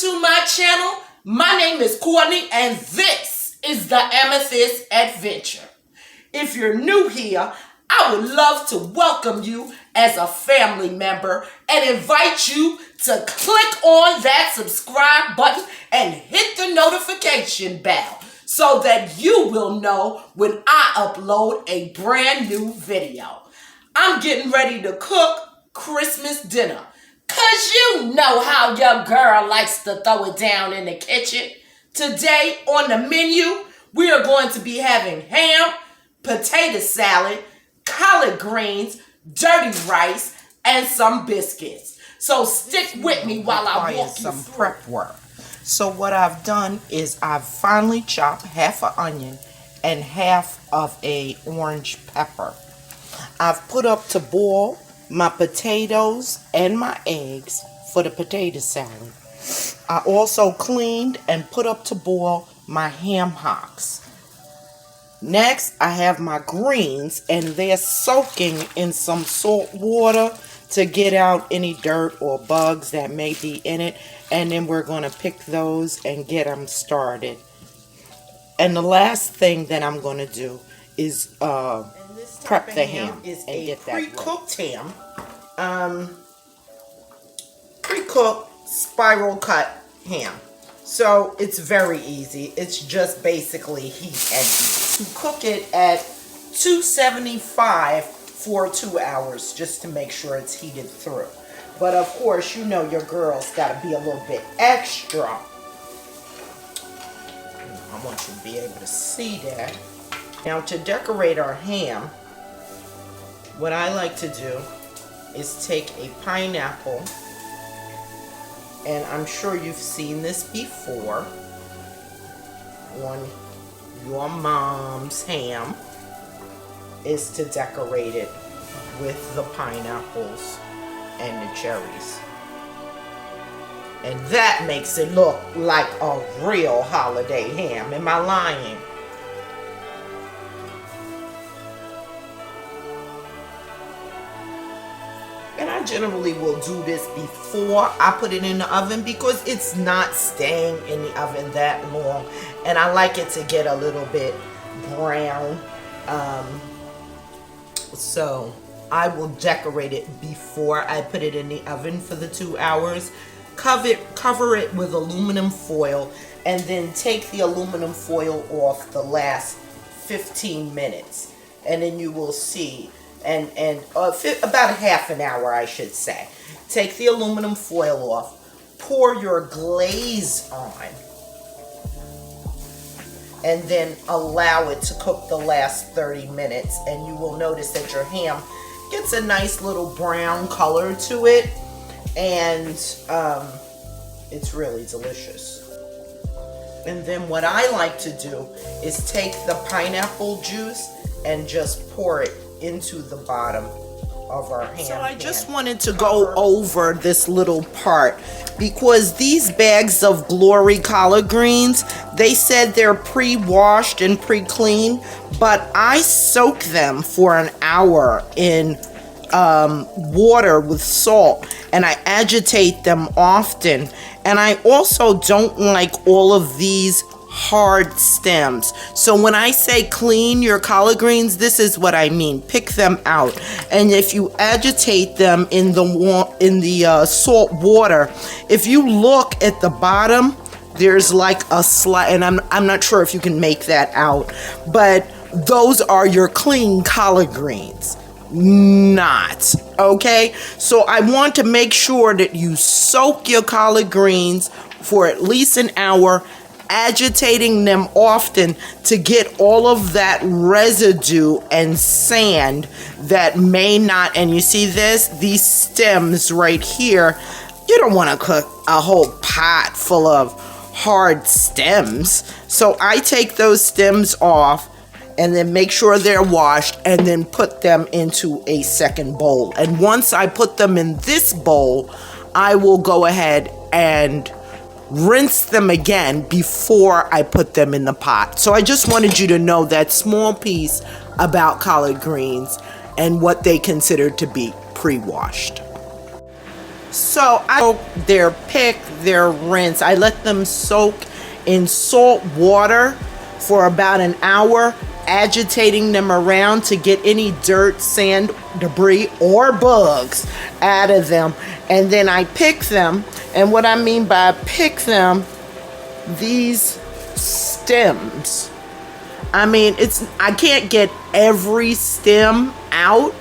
to my channel. My name is Courtney and this is the Amethyst Adventure. If you're new here, I would love to welcome you as a family member and invite you to click on that subscribe button and hit the notification bell so that you will know when I upload a brand new video. I'm getting ready to cook Christmas dinner. Cause you know how your girl likes to throw it down in the kitchen. Today on the menu, we are going to be having ham, potato salad, collard greens, dirty rice, and some biscuits. So stick with me while I walk you through prep work. So what I've done is I've finely chopped half an onion and half of a orange pepper. I've put up to boil my potatoes and my eggs for the potato salad. I also cleaned and put up to boil my ham hocks. Next, I have my greens and they're soaking in some salt water to get out any dirt or bugs that may be in it. And then we're going to pick those and get them started. And the last thing that I'm going to do is prep the ham and get that pre-cooked ham. Pre-cooked spiral cut ham. So it's very easy. It's just basically heat and heat. You cook it at 275 for 2 hours just to make sure it's heated through. But of course, you know your girl's got to be a little bit extra. I want you to be able to see that. Now to decorate our ham, what I like to do is take a pineapple, and I'm sure you've seen this before on your mom's ham, is to decorate it with the pineapples and the cherries. And that makes it look like a real holiday ham. Am I lying? And I generally will do this before I put it in the oven because it's not staying in the oven that long. And I like it to get a little bit brown. So I will decorate it before I put it in the oven for the 2 hours. Cover it with aluminum foil and then take the aluminum foil off the last 15 minutes. And then you will see, about a half an hour, I should say. Take the aluminum foil off, pour your glaze on, and then allow it to cook the last 30 minutes. And you will notice that your ham gets a nice little brown color to it, and it's really delicious. And then what I like to do is take the pineapple juice and just pour it into the bottom of our ham. So I just wanted to go over this little part because these bags of Glory collard greens, they said they're pre-washed and pre-cleaned, but I soak them for an hour in water with salt, and I agitate them often. And I also don't like all of these hard stems. So when I say clean your collard greens, this is what I mean. Pick them out, and if you agitate them in the salt water, if you look at the bottom, there's like a slide, and I'm not sure if you can make that out, but those are your clean collard greens. Not okay. So I want to make sure that you soak your collard greens for at least an hour, agitating them often to get all of that residue and sand that may not, and you see these stems right here, you don't want to cook a whole pot full of hard stems. So I take those stems off and then make sure they're washed and then put them into a second bowl. And once I put them in this bowl, I will go ahead and rinse them again before I put them in the pot. So I just wanted you to know that small piece about collard greens and what they consider to be pre-washed. So I soak their pick, their rinse. I let them soak in salt water for about an hour, agitating them around to get any dirt, sand, debris, or bugs out of them. And then I pick them. And what I mean by pick them, these stems. I mean, I can't get every stem out,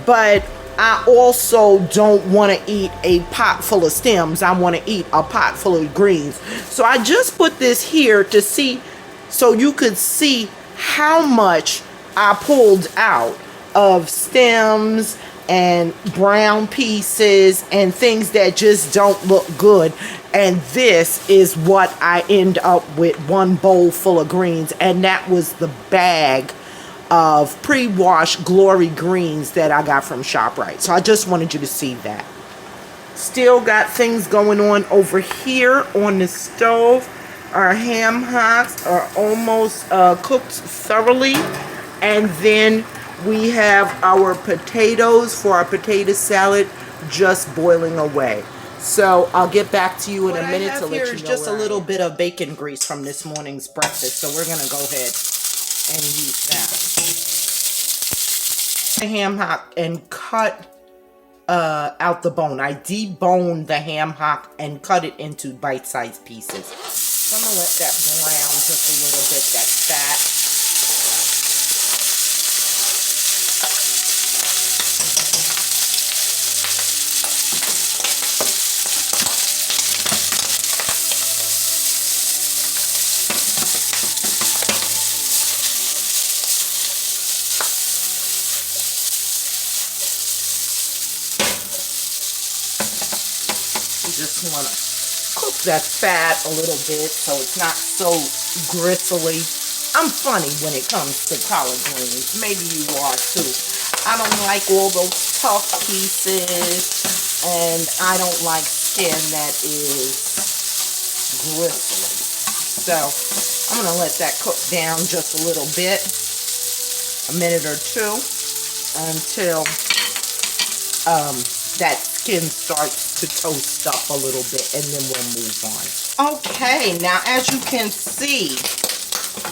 but I also don't want to eat a pot full of stems. I want to eat a pot full of greens. So I just put this here to see, so you could see how much I pulled out of stems and brown pieces and things that just don't look good. And this is what I end up with, one bowl full of greens. And that was the bag of pre-washed Glory greens that I got from ShopRite. So I just wanted you to see that. Still got things going on over here on the stove. Our ham hocks are almost cooked thoroughly. And then we have our potatoes for our potato salad just boiling away. So I'll get back to you in a minute to let you know. Just a little bit of bacon grease from this morning's breakfast. So we're going to go ahead and use that. The ham hock and cut out the bone. I deboned the ham hock and cut it into bite-sized pieces. So I'm going to let that brown just a little bit, that fat. Just want to cook that fat a little bit so it's not so gristly. I'm funny when it comes to collard greens. Maybe you are too. I don't like all those tough pieces, and I don't like skin that is gristly. So I'm going to let that cook down just a little bit, a minute or two, until that skin starts to toast up a little bit, and then we'll move on. Okay, now as you can see,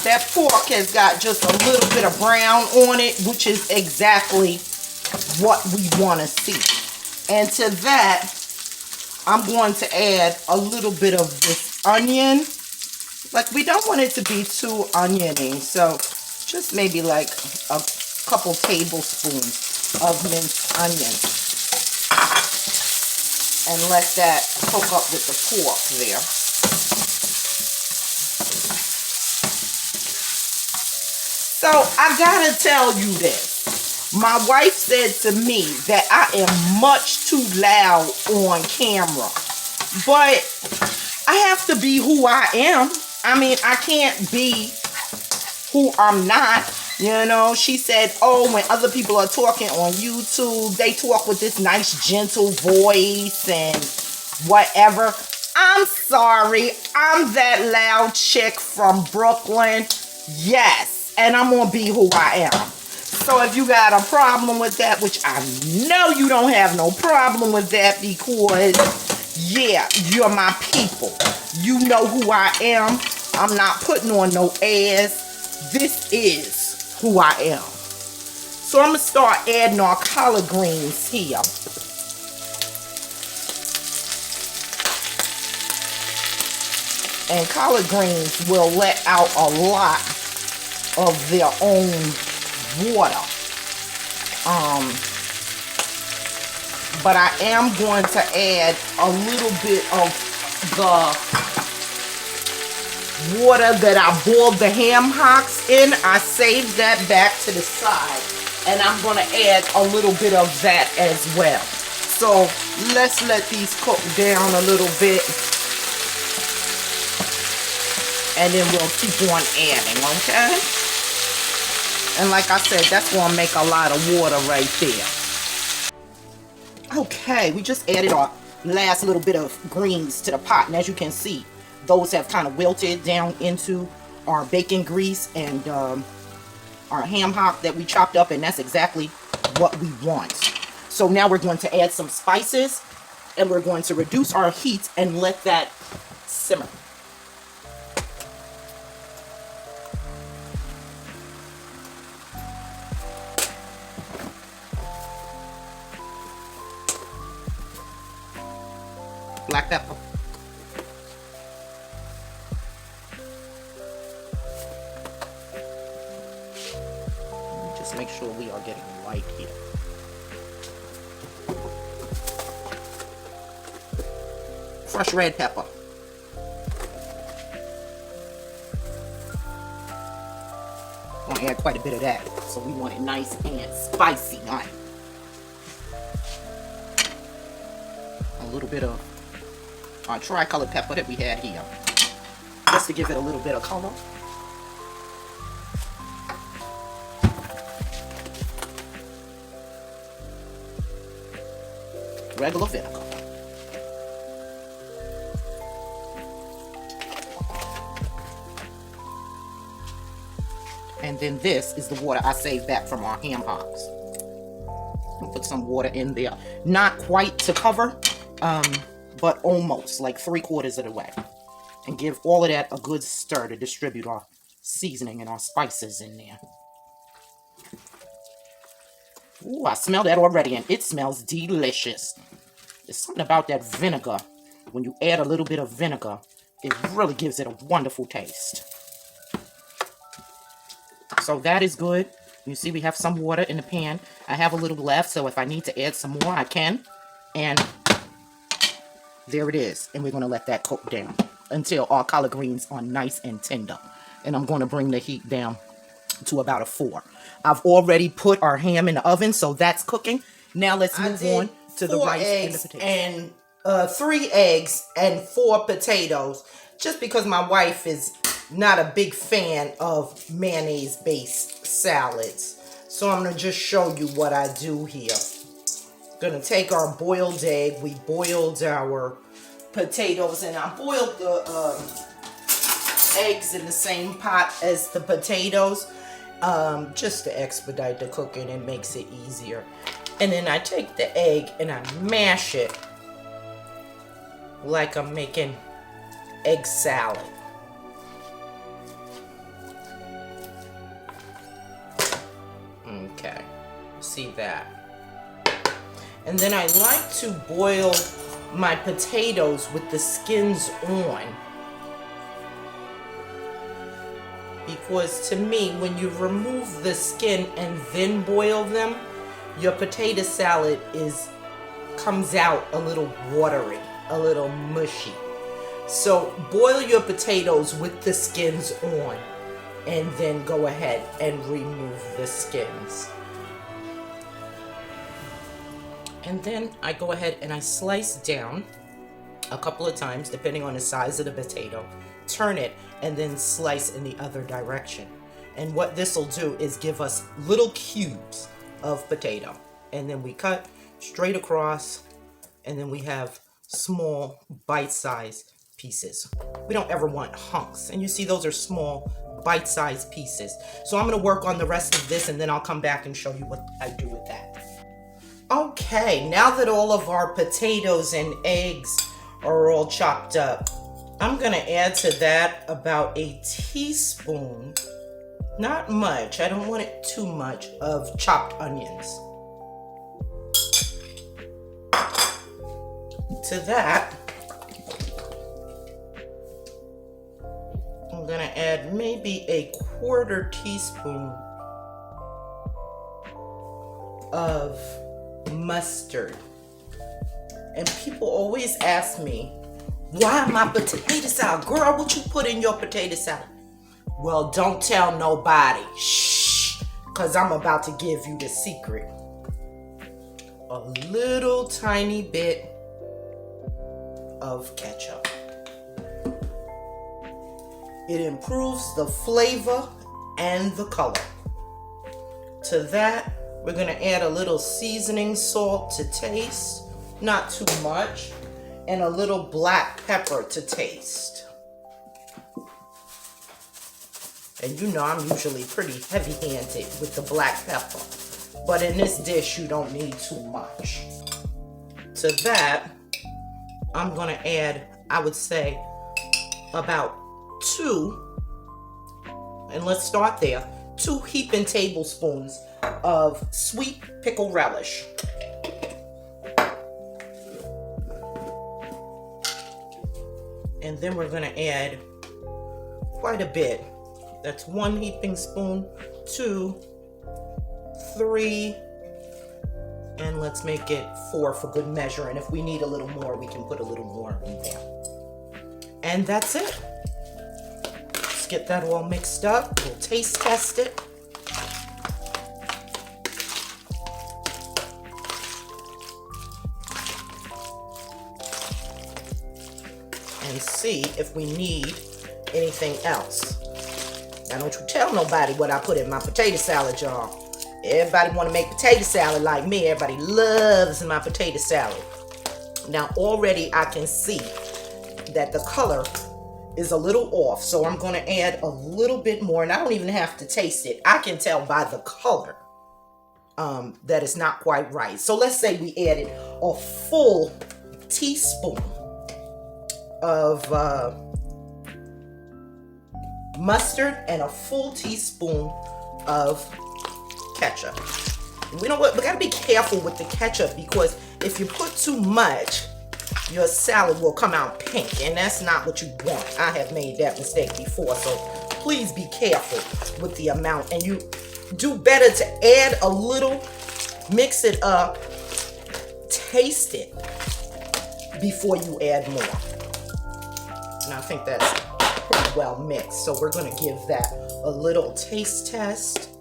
that pork has got just a little bit of brown on it, which is exactly what we want to see. And to that, I'm going to add a little bit of this onion. Like, we don't want it to be too oniony, so just maybe like a couple tablespoons of minced onion. And let that cook up with the pork there. So I gotta tell you this. My wife said to me that I am much too loud on camera. But I have to be who I am. I mean, I can't be who I'm not. You know, she said, oh, when other people are talking on YouTube, they talk with this nice, gentle voice and whatever. I'm sorry. I'm that loud chick from Brooklyn. Yes. And I'm going to be who I am. So if you got a problem with that, which I know you don't have no problem with that because, yeah, you're my people. You know who I am. I'm not putting on no airs. This is who I am. So I'm going to start adding our collard greens here. And collard greens will let out a lot of their own water. But I am going to add a little bit of the water that I boiled the ham hocks in. I saved that back to the side, and I'm going to add a little bit of that as well. So let's let these cook down a little bit, and then we'll keep on adding, okay? And like I said, that's going to make a lot of water right there. Okay, we just added our last little bit of greens to the pot, and as you can see, those have kind of wilted down into our bacon grease and our ham hock that we chopped up, and that's exactly what we want. So now we're going to add some spices. And we're going to reduce our heat and let that simmer. Black pepper. Just make sure we are getting light here. Fresh red pepper. I'm gonna add quite a bit of that, so we want it nice and spicy, right? A little bit of our tri-colored pepper that we had here, just to give it a little bit of color. Regular vinegar. And then this is the water I saved back from our ham hocks. I'll put some water in there. Not quite to cover, but almost, like 3/4 of the way. And give all of that a good stir to distribute our seasoning and our spices in there. Ooh, I smell that already, and it smells delicious. There's something about that vinegar. When you add a little bit of vinegar, it really gives it a wonderful taste. So that is good. You see we have some water in the pan. I have a little left, so if I need to add some more, I can. And there it is. And we're going to let that cook down until our collard greens are nice and tender. And I'm going to bring the heat down to about a 4. I've already put our ham in the oven, so that's cooking. Now let's move on to the rice and the potatoes. And 3 eggs and 4 potatoes, just because my wife is not a big fan of mayonnaise-based salads. So I'm going to just show you what I do here. Going to take our boiled egg. We boiled our potatoes, and I boiled the eggs in the same pot as the potatoes, just to expedite the cooking. It makes it easier. And then I take the egg and I mash it like I'm making egg salad. Okay, see that. And then I like to boil my potatoes with the skins on, because to me, when you remove the skin and then boil them, your potato salad comes out a little watery, a little mushy. So boil your potatoes with the skins on, and then go ahead and remove the skins. And then I go ahead and I slice down a couple of times, depending on the size of the potato, turn it, and then slice in the other direction. And what this will do is give us little cubes of potato. And then we cut straight across, and then we have small bite-sized pieces. We don't ever want hunks. And you see those are small bite-sized pieces. So I'm going to work on the rest of this, and then I'll come back and show you what I do with that. Okay, now that all of our potatoes and eggs are all chopped up, I'm going to add to that about a teaspoon, not much, I don't want it too much, of chopped onions. To that, I'm going to add maybe a 1/4 teaspoon of mustard. And people always ask me, why my potato salad? Girl, what you put in your potato salad? Well, don't tell nobody. Shh, because I'm about to give you the secret. A little tiny bit of ketchup. It improves the flavor and the color. To that, we're going to add a little seasoning salt to taste, not too much, and a little black pepper to taste. And you know I'm usually pretty heavy-handed with the black pepper, but in this dish you don't need too much. To that, I'm going to add, I would say, about 2, and let's start there, 2 heaping tablespoons of sweet pickle relish. And then we're going to add quite a bit. That's 1 heaping spoon, 2, 3, and let's make it 4 for good measure. And if we need a little more, we can put a little more in there. And that's it. Let's get that all mixed up. We'll taste test it. And see if we need anything else. Now don't you tell nobody what I put in my potato salad, y'all. Everybody want to make potato salad like me. Everybody loves my potato salad. Now already I can see that the color is a little off, so I'm going to add a little bit more, and I don't even have to taste it. I can tell by the color that it's not quite right. So let's say we added a full teaspoon of mustard and a full teaspoon of ketchup. You know what? We gotta be careful with the ketchup, because if you put too much, your salad will come out pink, and that's not what you want. I have made that mistake before, so please be careful with the amount, and you do better to add a little, mix it up, taste it before you add more. And I think that's pretty well mixed, so we're going to give that a little taste test.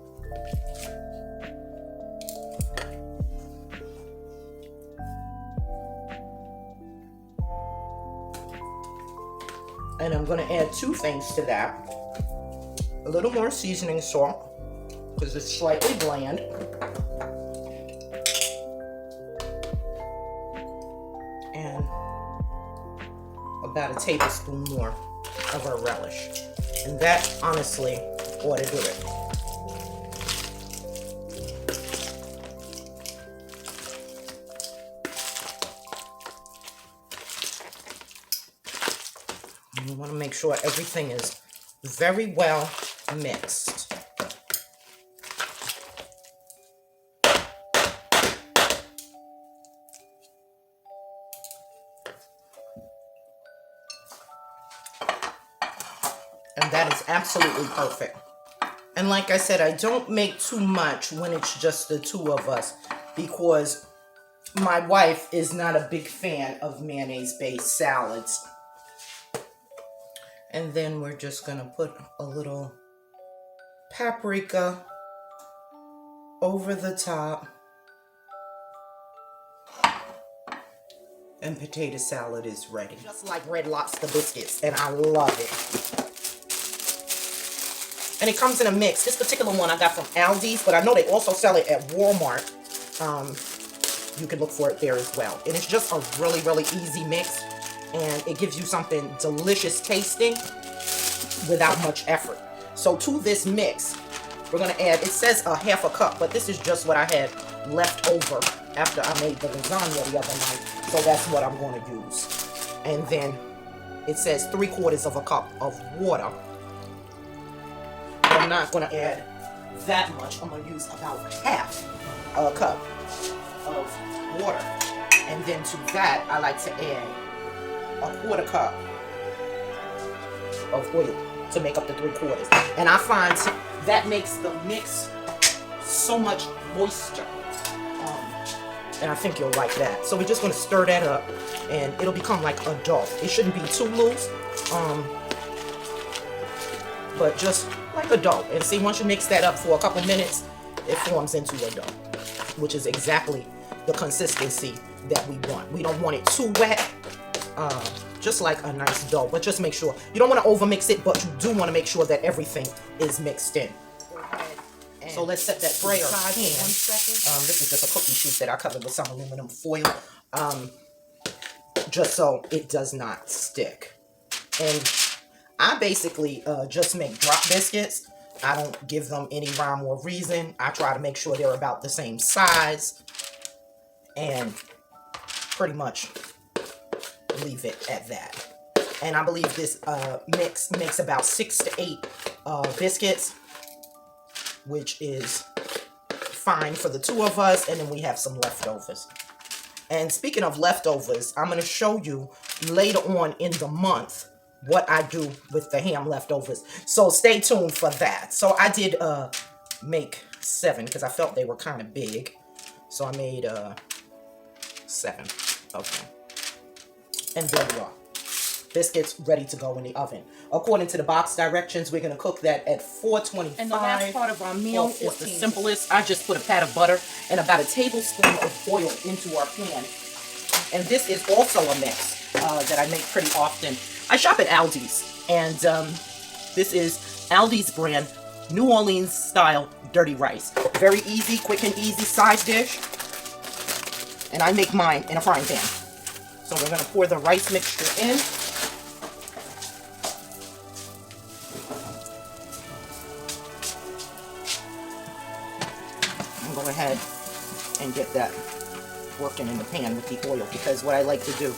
And I'm going to add 2 things to that. A little more seasoning salt, because it's slightly bland. And about a tablespoon more of our relish. And that, honestly, ought to do it. You want to make sure everything is very well mixed. And that is absolutely perfect. And like I said, I don't make too much when it's just the 2 of us, because my wife is not a big fan of mayonnaise-based salads. And then we're just going to put a little paprika over the top. And potato salad is ready. Just like Red Lobster biscuits, and I love it. And it comes in a mix. This particular one I got from Aldi's, but I know they also sell it at Walmart. You can look for it there as well. And it's just a really, really easy mix. And it gives you something delicious tasting without much effort. So to this mix, we're going to add, it says a half a cup, but this is just what I had left over after I made the lasagna the other night. So that's what I'm going to use. And then it says 3/4 of a cup of water. I'm not going to add that much. I'm going to use about half a cup of water. And then to that, I like to add a 1/4 cup of oil to make up the 3/4. And I find that makes the mix so much moisture. And I think you'll like that. So we're just going to stir that up, and it'll become like a dough. It shouldn't be too loose, but just like a dough. And see, once you mix that up for a couple minutes, it forms into a dough, which is exactly the consistency that we want. We don't want it too wet, just like a nice dough, but just make sure. You don't want to over mix it, but you do want to make sure that everything is mixed in. So let's set that sprayer aside for 1 second. This is just a cookie sheet that I covered with some aluminum foil, just so it does not stick. And I basically just make drop biscuits. I don't give them any rhyme or reason. I try to make sure they're about the same size. And pretty much leave it at that. And I believe this mix makes about 6 to 8 biscuits, which is fine for the 2 of us. And then we have some leftovers. And speaking of leftovers, I'm going to show you later on in the month what I do with the ham leftovers. So stay tuned for that. So I did make 7 because I felt they were kind of big. So I made 7 of them. And there you are. Biscuits ready to go in the oven. According to the box directions, we're going to cook that at 425. And the last part of our meal is the simplest. I just put a pat of butter and about a tablespoon of oil into our pan. And this is also a mix that I make pretty often. I shop at Aldi's, and this is Aldi's brand New Orleans style dirty rice. Very easy, quick and easy side dish. And I make mine in a frying pan. So we're going to pour the rice mixture in. Go ahead and get that working in the pan with the oil, because what I like to do,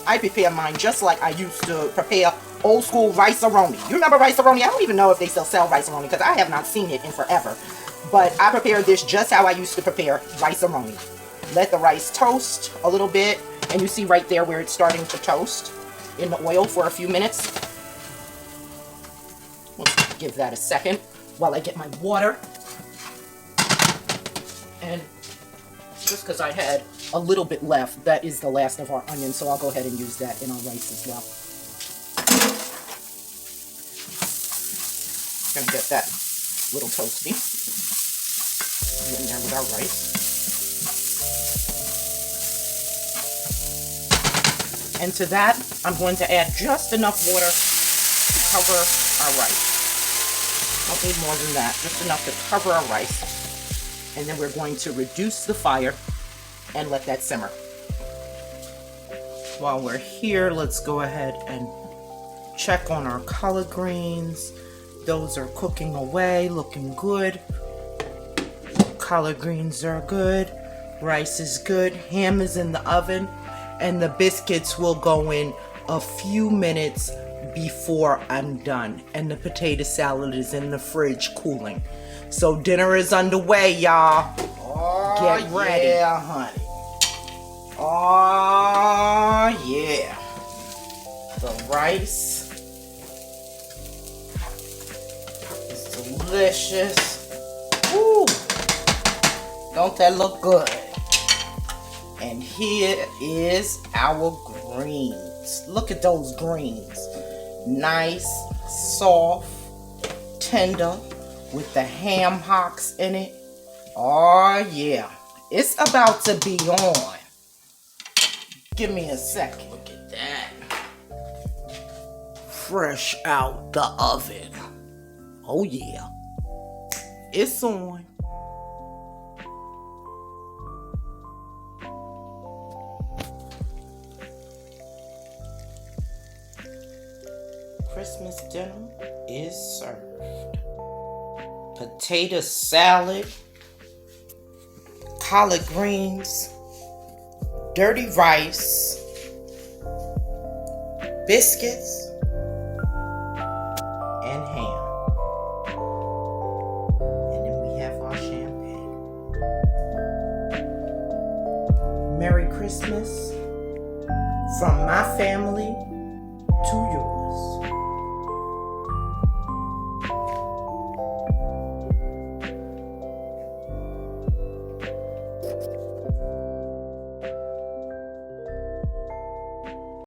I prepare mine just like I used to prepare old school rice-a-roni. You remember rice-a-roni? I don't even know if they still sell rice-a-roni because I have not seen it in forever. But I prepare this just how I used to prepare rice-a-roni. Let the rice toast a little bit, and you see right there where it's starting to toast in the oil for a few minutes. We'll give that a second while I get my water. And just because I had a little bit left, that is the last of our onions, so I'll go ahead and use that in our rice as well. Gonna get that little toasty in there with our rice. And to that, I'm going to add just enough water to cover our rice. Don't need more than that, just enough to cover our rice. And then we're going to reduce the fire and let that simmer. While we're here, let's go ahead and check on our collard greens. Those are cooking away, looking good. Collard greens are good. Rice is good. Ham is in the oven. And the biscuits will go in a few minutes before I'm done. And the potato salad is in the fridge cooling. So dinner is underway, y'all. Oh, get ready. Yeah, honey. Oh, yeah. The rice is delicious. Woo. Don't that look good? And here is our greens. Look at those greens. Nice, soft, tender, with the ham hocks in it. Oh, yeah. It's about to be on. Give me a second. Look at that. Fresh out the oven. Oh, yeah. It's on. Christmas dinner is served. Potato salad, collard greens, dirty rice, biscuits, and ham. And then we have our champagne. Merry Christmas from my family to yours.